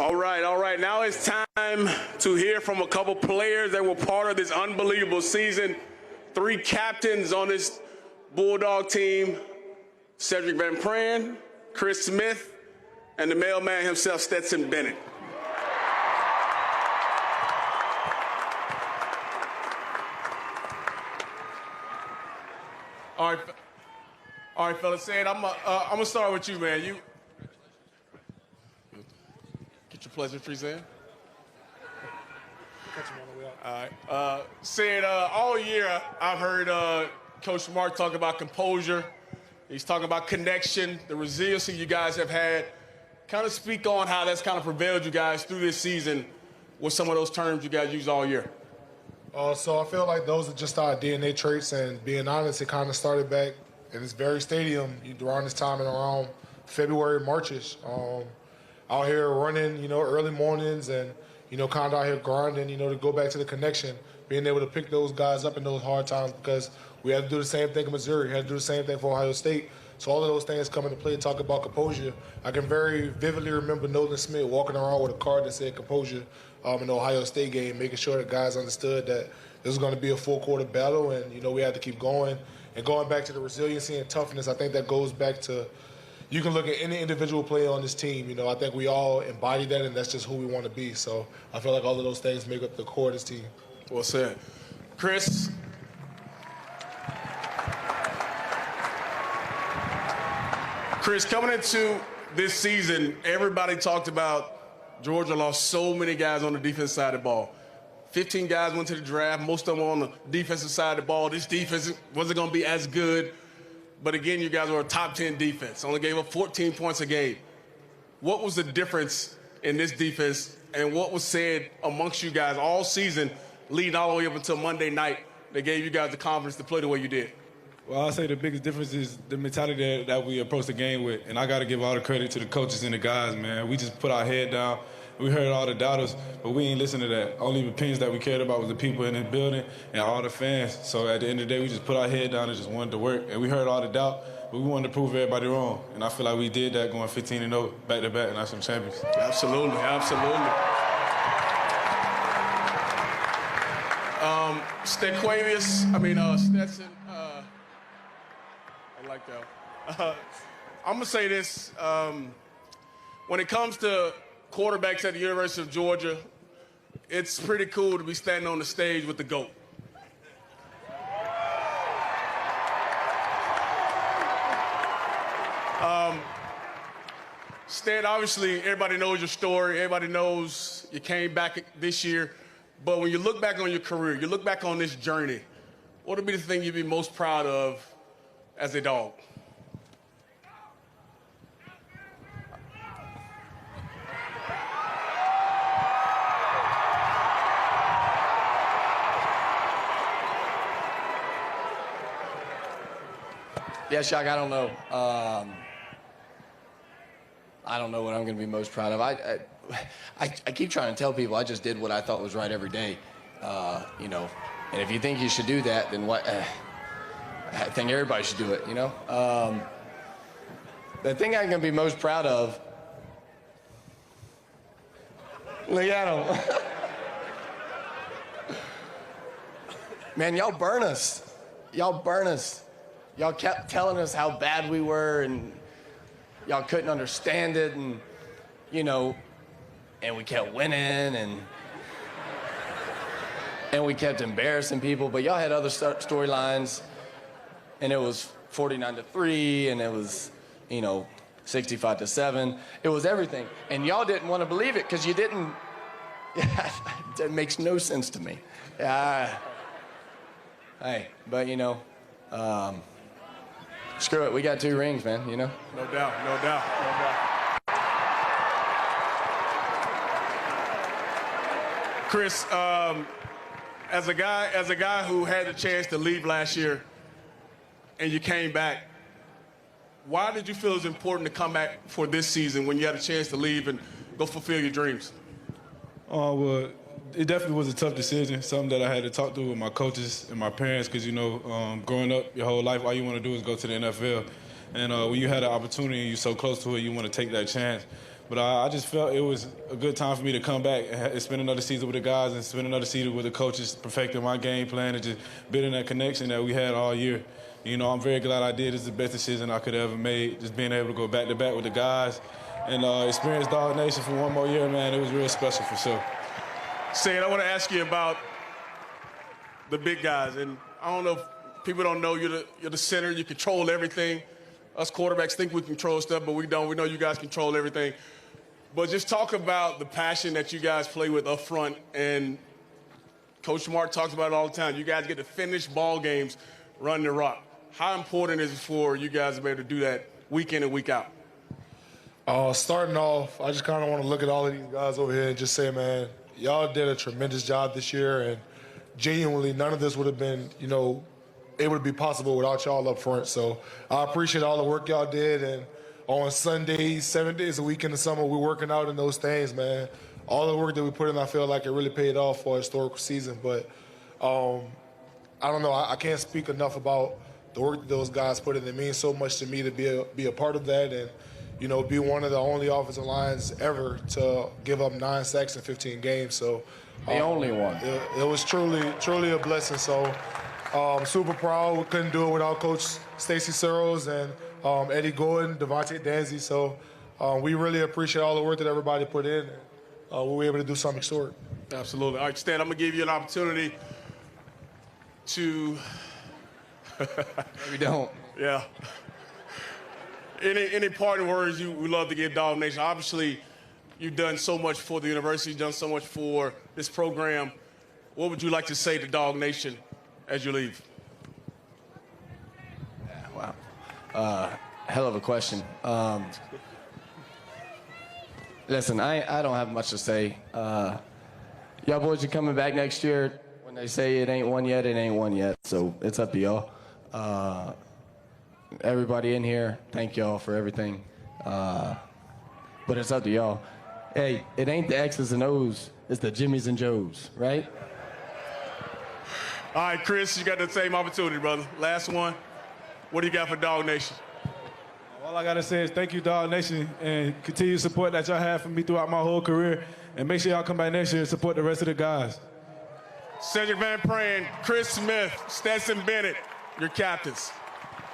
All right. Now it's time to hear from a couple players that were part of this unbelievable season. 3 captains on this Bulldog team: Sedrick Van Pran, Chris Smith, and the mailman himself, Stetson Bennett. All right, fellas. Sid, I'm gonna start with you, man. You get your pleasantries in. Catch him on the way out. All right. Sid, all year I've heard Coach Mark talk about composure. He's talking about connection, the resiliency you guys have had. Kind of speak on how that's kind of prevailed you guys through this season with some of those terms you guys use all year. So I feel like those are just our DNA traits, and being honest, it kind of started back in this very stadium around this time and around February, March-ish. Out here running, early mornings and, kind of out here grinding, to go back to the connection, being able to pick those guys up in those hard times, because we had to do the same thing in Missouri, we had to do the same thing for Ohio State. So all of those things come into play. Talk about composure. I can very vividly remember Nolan Smith walking around with a card that said composure in the Ohio State game, making sure that guys understood that this was going to be a full-quarter battle, and, we had to keep going. And going back to the resiliency and toughness, I think that goes back to, you can look at any individual player on this team. I think we all embody that, and that's just who we want to be. So I feel like all of those things make up the core of this team. Well said. Chris? Chris, coming into this season, everybody talked about Georgia lost so many guys on the defensive side of the ball. 15 guys went to the draft, most of them on the defensive side of the ball. This defense wasn't going to be as good. But again, you guys were a top 10 defense. Only gave up 14 points a game. What was the difference in this defense, and what was said amongst you guys all season, leading all the way up until Monday night, that gave you guys the confidence to play the way you did? Well, I'll say the biggest difference is the mentality that we approach the game with. And I got to give all the credit to the coaches and the guys, man. We just put our head down. We heard all the doubters, but we ain't listened to that. Only opinions that we cared about was the people in the building and all the fans. So at the end of the day, we just put our head down and just wanted to work. And we heard all the doubt, but we wanted to prove everybody wrong. And I feel like we did that, going 15-0 back-to-back national champions. Absolutely. Stetson, I like that. I'm going to say this. When it comes to quarterbacks at the University of Georgia, it's pretty cool to be standing on the stage with the GOAT. Stet, obviously, everybody knows your story. Everybody knows you came back this year. But when you look back on your career, you look back on this journey, what would be the thing you'd be most proud of as a dog? Yeah, Shock, I don't know. I don't know what I'm going to be most proud of. I keep trying to tell people I just did what I thought was right every day, And if you think you should do that, then what? I think everybody should do it, The thing I'm going to be most proud of, look at him. Man, y'all burn us. Y'all kept telling us how bad we were, and y'all couldn't understand it, and, and we kept winning, and we kept embarrassing people, but y'all had other storylines, and it was 49-3, and it was, 65-7. It was everything, and y'all didn't want to believe it because you didn't. That makes no sense to me. Hey, but screw it. We got 2 rings, man. No doubt. Chris, as a guy who had the chance to leave last year, and you came back, why did you feel it was important to come back for this season when you had a chance to leave and go fulfill your dreams? Well, it definitely was a tough decision, something that I had to talk to with my coaches and my parents, because, growing up your whole life, all you want to do is go to the NFL. And when you had an opportunity and you're so close to it, you want to take that chance. But I just felt it was a good time for me to come back and spend another season with the guys and spend another season with the coaches, perfecting my game plan and just building that connection that we had all year. You know, I'm very glad I did. It's the best decision I could have ever made, just being able to go back-to-back with the guys and experience Dog Nation for one more year, man. It was real special for sure. Stan, I want to ask you about the big guys. And I don't know if people don't know you're the center. You control everything. Us quarterbacks think we control stuff, but we don't. We know you guys control everything. But just talk about the passion that you guys play with up front. And Coach Mark talks about it all the time. You guys get to finish ball games running the rock. How important is it for you guys to be able to do that week in and week out? Starting off, I just kind of want to look at all of these guys over here and just say, man, y'all did a tremendous job this year, and genuinely none of this would have been, you know, able to be possible without y'all up front. So I appreciate all the work y'all did, and on Sundays, 7 days a week in the summer, we're working out in those things, man. All the work that we put in, I feel like it really paid off for a historical season. But I don't know, I can't speak enough about the work that those guys put in. It means so much to me to be a part of that and, you know, be one of the only offensive lines ever to give up 9 sacks in 15 games. So the only one. It was truly a blessing. So super proud. We couldn't do it without Coach Stacy Searles and Eddie Gordon, Devontae Danzy. So we really appreciate all the work that everybody put in. We were able to do something historic. Absolutely. All right, Stan, I'm going to give you an opportunity to... We don't. Yeah. Any parting words you would love to give Dog Nation? Obviously, you've done so much for the university, you've done so much for this program. What would you like to say to Dog Nation as you leave? Yeah, wow. Hell of a question. Listen, I don't have much to say. Y'all boys are coming back next year. When they say it ain't one yet, it ain't one yet. So it's up to y'all. Everybody in here, thank y'all for everything. But it's up to y'all. Hey, it ain't the X's and O's, it's the Jimmys and Joes, right? All right, Chris, you got the same opportunity, brother. Last one. What do you got for Dog Nation? All I got to say is thank you, Dog Nation, and continue support that y'all have for me throughout my whole career. And make sure y'all come back next year and support the rest of the guys. Sedrick Van Pran, Chris Smith, Stetson Bennett, your captains.